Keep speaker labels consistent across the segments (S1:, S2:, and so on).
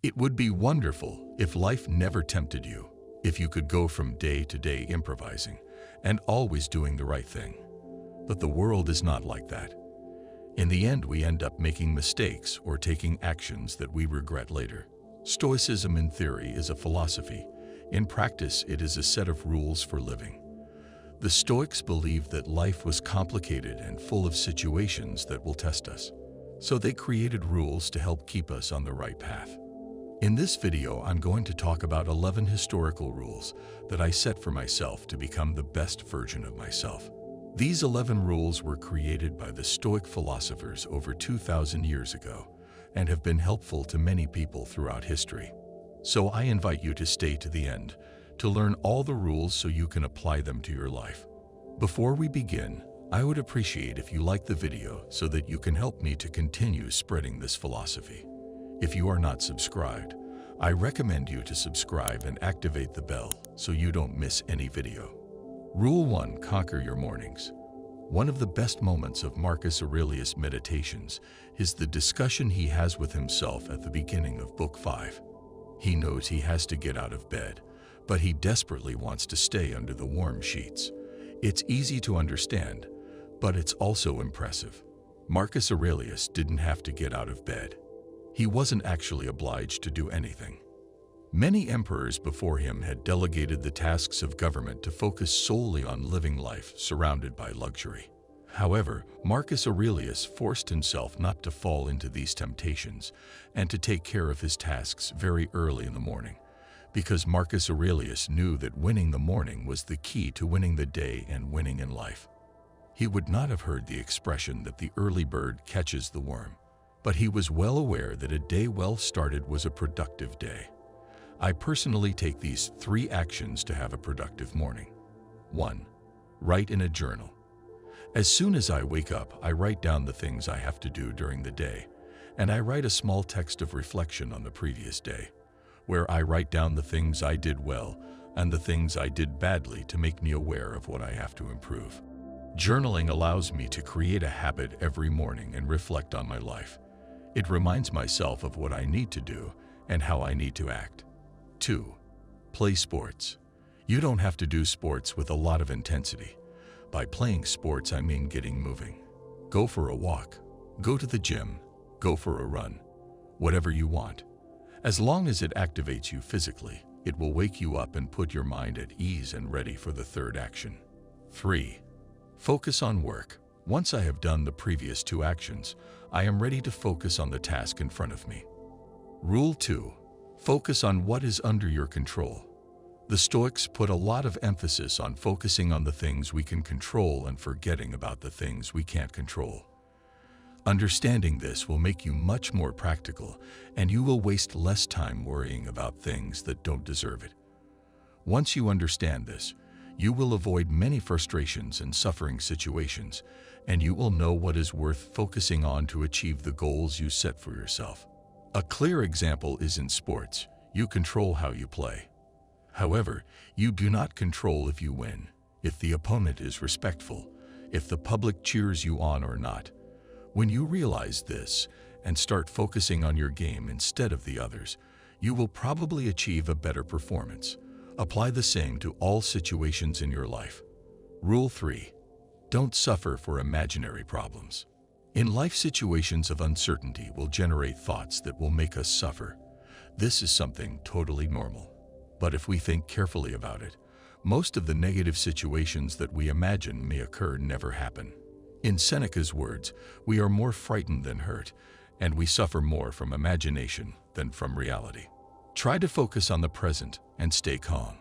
S1: It would be wonderful if life never tempted you, if you could go from day to day improvising and always doing the right thing. But the world is not like that. In the end, we end up making mistakes or taking actions that we regret later. Stoicism in theory is a philosophy. In practice, it is a set of rules for living. The Stoics believed that life was complicated and full of situations that will test us. So they created rules to help keep us on the right path. In this video, I'm going to talk about 11 historical rules that I set for myself to become the best version of myself. These 11 rules were created by the Stoic philosophers over 2,000 years ago and have been helpful to many people throughout history. So I invite you to stay to the end to learn all the rules so you can apply them to your life. Before we begin, I would appreciate if you like the video so that you can help me to continue spreading this philosophy. If you are not subscribed, I recommend you to subscribe and activate the bell so you don't miss any video. Rule 1. Conquer your mornings. One of the best moments of Marcus Aurelius' Meditations is the discussion he has with himself at the beginning of Book 5. He knows he has to get out of bed, but he desperately wants to stay under the warm sheets. It's easy to understand, but it's also impressive. Marcus Aurelius didn't have to get out of bed. He wasn't actually obliged to do anything. Many emperors before him had delegated the tasks of government to focus solely on living life surrounded by luxury. However, Marcus Aurelius forced himself not to fall into these temptations and to take care of his tasks very early in the morning, because Marcus Aurelius knew that winning the morning was the key to winning the day and winning in life. He would not have heard the expression that the early bird catches the worm, but he was well aware that a day well started was a productive day. I personally take these 3 actions to have a productive morning. 1. Write in a journal. As soon as I wake up, I write down the things I have to do during the day, and I write a small text of reflection on the previous day, where I write down the things I did well and the things I did badly to make me aware of what I have to improve. Journaling allows me to create a habit every morning and reflect on my life. It reminds myself of what I need to do and how I need to act. 2. Play sports. You don't have to do sports with a lot of intensity. By playing sports, I mean getting moving. Go for a walk, go to the gym, go for a run, whatever you want. As long as it activates you physically, it will wake you up and put your mind at ease and ready for the 3rd action. 3. Focus on work. Once I have done the previous 2 actions, I am ready to focus on the task in front of me. Rule 2. Focus on what is under your control. The Stoics put a lot of emphasis on focusing on the things we can control and forgetting about the things we can't control. Understanding this will make you much more practical, and you will waste less time worrying about things that don't deserve it. Once you understand this, you will avoid many frustrations and suffering situations, and you will know what is worth focusing on to achieve the goals you set for yourself. A clear example is in sports. You control how you play. However, you do not control if you win, if the opponent is respectful, if the public cheers you on or not. When you realize this and start focusing on your game instead of the others, you will probably achieve a better performance. Apply the same to all situations in your life. Rule 3. Don't suffer for imaginary problems. In life, situations of uncertainty will generate thoughts that will make us suffer. This is something totally normal. But if we think carefully about it, most of the negative situations that we imagine may occur never happen. In Seneca's words, we are more frightened than hurt, and we suffer more from imagination than from reality. Try to focus on the present and stay calm.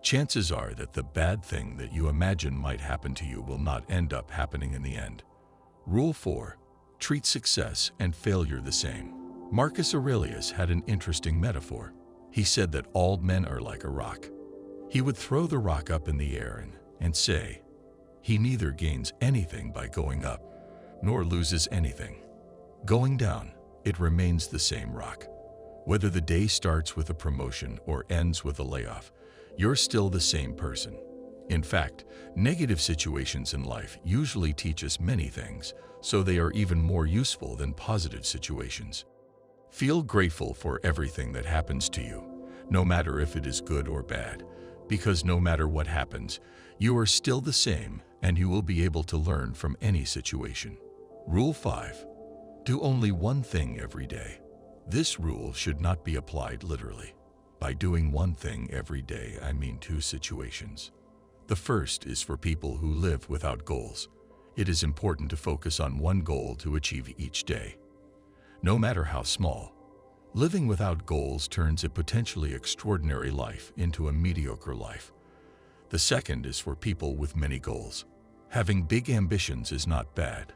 S1: Chances are that the bad thing that you imagine might happen to you will not end up happening in the end. Rule 4. Treat success and failure the same. Marcus Aurelius had an interesting metaphor. He said that all men are like a rock. He would throw the rock up in the air and say, he neither gains anything by going up, nor loses anything. Going down, it remains the same rock. Whether the day starts with a promotion or ends with a layoff, you're still the same person. In fact, negative situations in life usually teach us many things, so they are even more useful than positive situations. Feel grateful for everything that happens to you, no matter if it is good or bad, because no matter what happens, you are still the same and you will be able to learn from any situation. Rule 5. Do only one thing every day. This rule should not be applied literally. By doing one thing every day, I mean two situations. The first is for people who live without goals. It is important to focus on one goal to achieve each day. No matter how small, living without goals turns a potentially extraordinary life into a mediocre life. The second is for people with many goals. Having big ambitions is not bad,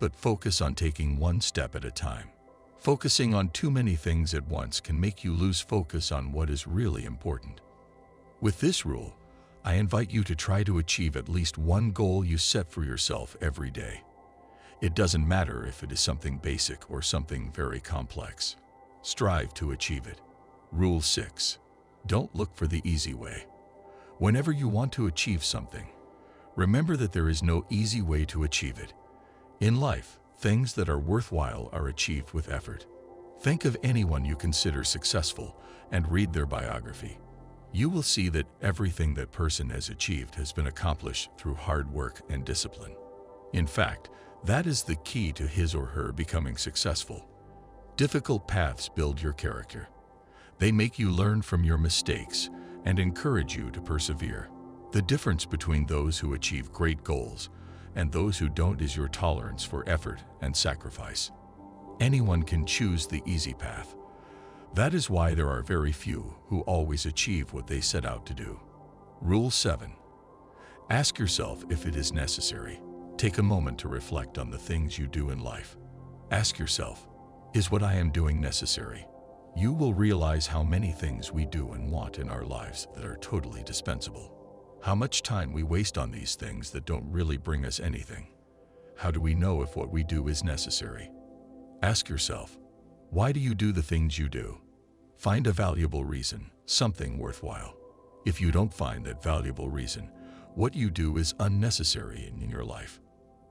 S1: but focus on taking one step at a time. Focusing on too many things at once can make you lose focus on what is really important. With this rule, I invite you to try to achieve at least one goal you set for yourself every day. It doesn't matter if it is something basic or something very complex. Strive to achieve it. Rule 6. Don't look for the easy way. Whenever you want to achieve something, remember that there is no easy way to achieve it. In life, things that are worthwhile are achieved with effort. Think of anyone you consider successful and read their biography. You will see that everything that person has achieved has been accomplished through hard work and discipline. In fact, that is the key to his or her becoming successful. Difficult paths build your character. They make you learn from your mistakes and encourage you to persevere. The difference between those who achieve great goals and those who don't is your tolerance for effort and sacrifice. Anyone can choose the easy path. That is why there are very few who always achieve what they set out to do. Rule 7. Ask yourself if it is necessary. Take a moment to reflect on the things you do in life. Ask yourself, is what I am doing necessary? You will realize how many things we do and want in our lives that are totally dispensable. How much time we waste on these things that don't really bring us anything. How do we know if what we do is necessary? Ask yourself, why do you do the things you do? Find a valuable reason, something worthwhile. If you don't find that valuable reason, what you do is unnecessary in your life.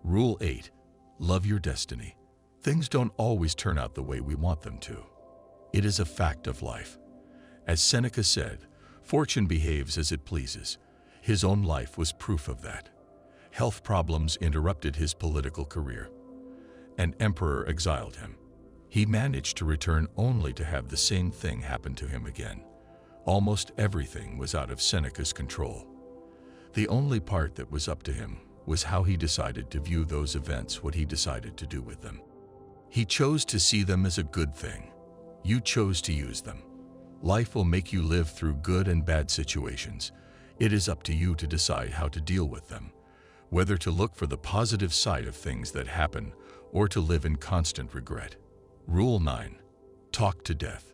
S1: Rule 8. Love your destiny. Things don't always turn out the way we want them to. It is a fact of life. As Seneca said, fortune behaves as it pleases. His own life was proof of that. Health problems interrupted his political career. An emperor exiled him. He managed to return only to have the same thing happen to him again. Almost everything was out of Seneca's control. The only part that was up to him was how he decided to view those events, what he decided to do with them. He chose to see them as a good thing. You chose to use them. Life will make you live through good and bad situations. It is up to you to decide how to deal with them, whether to look for the positive side of things that happen or to live in constant regret. Rule 9. Talk to death.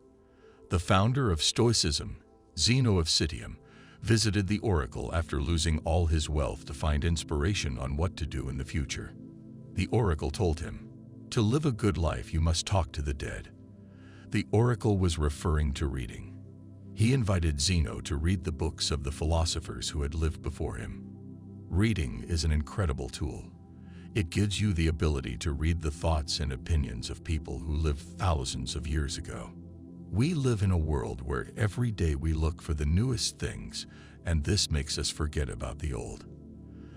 S1: The founder of Stoicism, Zeno of Citium, visited the oracle after losing all his wealth to find inspiration on what to do in the future. The oracle told him, "To live a good life, you must talk to the dead." The oracle was referring to reading. He invited Zeno to read the books of the philosophers who had lived before him. Reading is an incredible tool. It gives you the ability to read the thoughts and opinions of people who lived thousands of years ago. We live in a world where every day we look for the newest things, and this makes us forget about the old.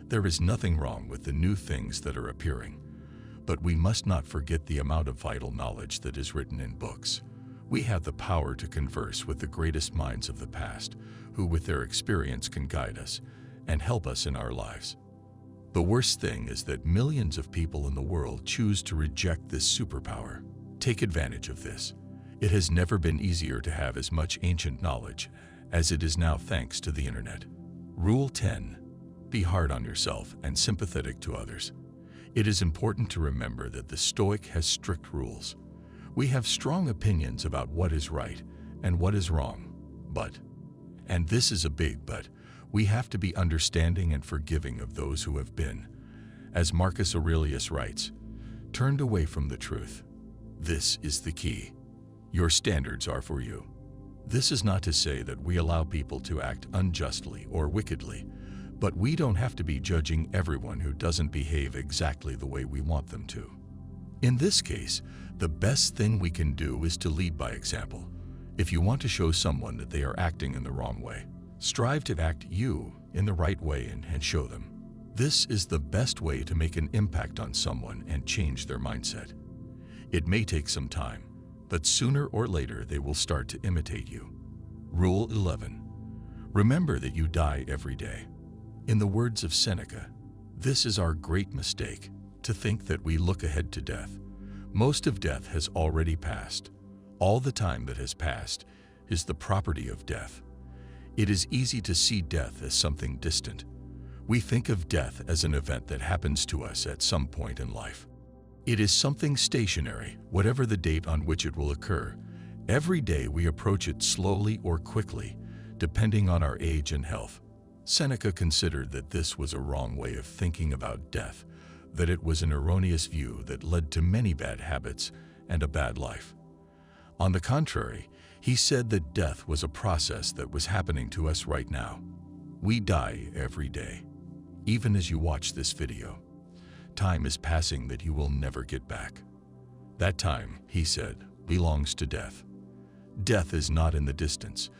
S1: There is nothing wrong with the new things that are appearing, but we must not forget the amount of vital knowledge that is written in books. We have the power to converse with the greatest minds of the past, who with their experience can guide us and help us in our lives. The worst thing is that millions of people in the world choose to reject this superpower. Take advantage of this. It has never been easier to have as much ancient knowledge as it is now thanks to the internet. Rule 10. Be hard on yourself and sympathetic to others. It is important to remember that the Stoic has strict rules. We have strong opinions about what is right and what is wrong, but, and this is a big but, we have to be understanding and forgiving of those who have been, as Marcus Aurelius writes, turned away from the truth. This is the key. Your standards are for you. This is not to say that we allow people to act unjustly or wickedly, but we don't have to be judging everyone who doesn't behave exactly the way we want them to. In this case, the best thing we can do is to lead by example. If you want to show someone that they are acting in the wrong way, strive to act you in the right way and show them. This is the best way to make an impact on someone and change their mindset. It may take some time, but sooner or later they will start to imitate you. Rule 11. Remember that you die every day. In the words of Seneca, this is our great mistake, to think that we look ahead to death. Most of death has already passed. All the time that has passed is the property of death. It is easy to see death as something distant. We think of death as an event that happens to us at some point in life. It is something stationary, whatever the date on which it will occur. Every day we approach it slowly or quickly, depending on our age and health. Seneca considered that this was a wrong way of thinking about death, that it was an erroneous view that led to many bad habits and a bad life. On the contrary, he said that death was a process that was happening to us right now. We die every day. Even as you watch this video, time is passing that you will never get back. That time, he said, belongs to death. Death is not in the distance.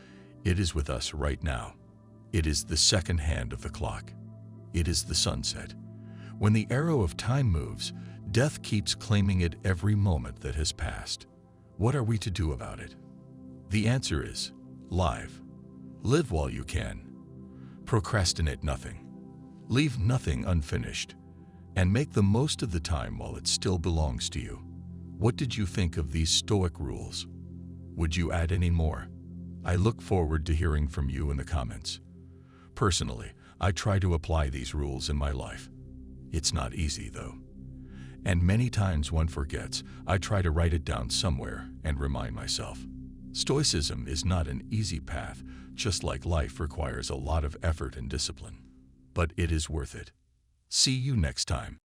S1: It is with us right now. It is the second hand of the clock. It is the sunset. When the arrow of time moves, death keeps claiming it every moment that has passed. What are we to do about it? The answer is live. Live while you can. Procrastinate nothing. Leave nothing unfinished. And make the most of the time while it still belongs to you. What did you think of these Stoic rules? Would you add any more? I look forward to hearing from you in the comments. Personally, I try to apply these rules in my life. It's not easy, though. And many times one forgets. I try to write it down somewhere and remind myself. Stoicism is not an easy path, just like life requires a lot of effort and discipline. But it is worth it. See you next time.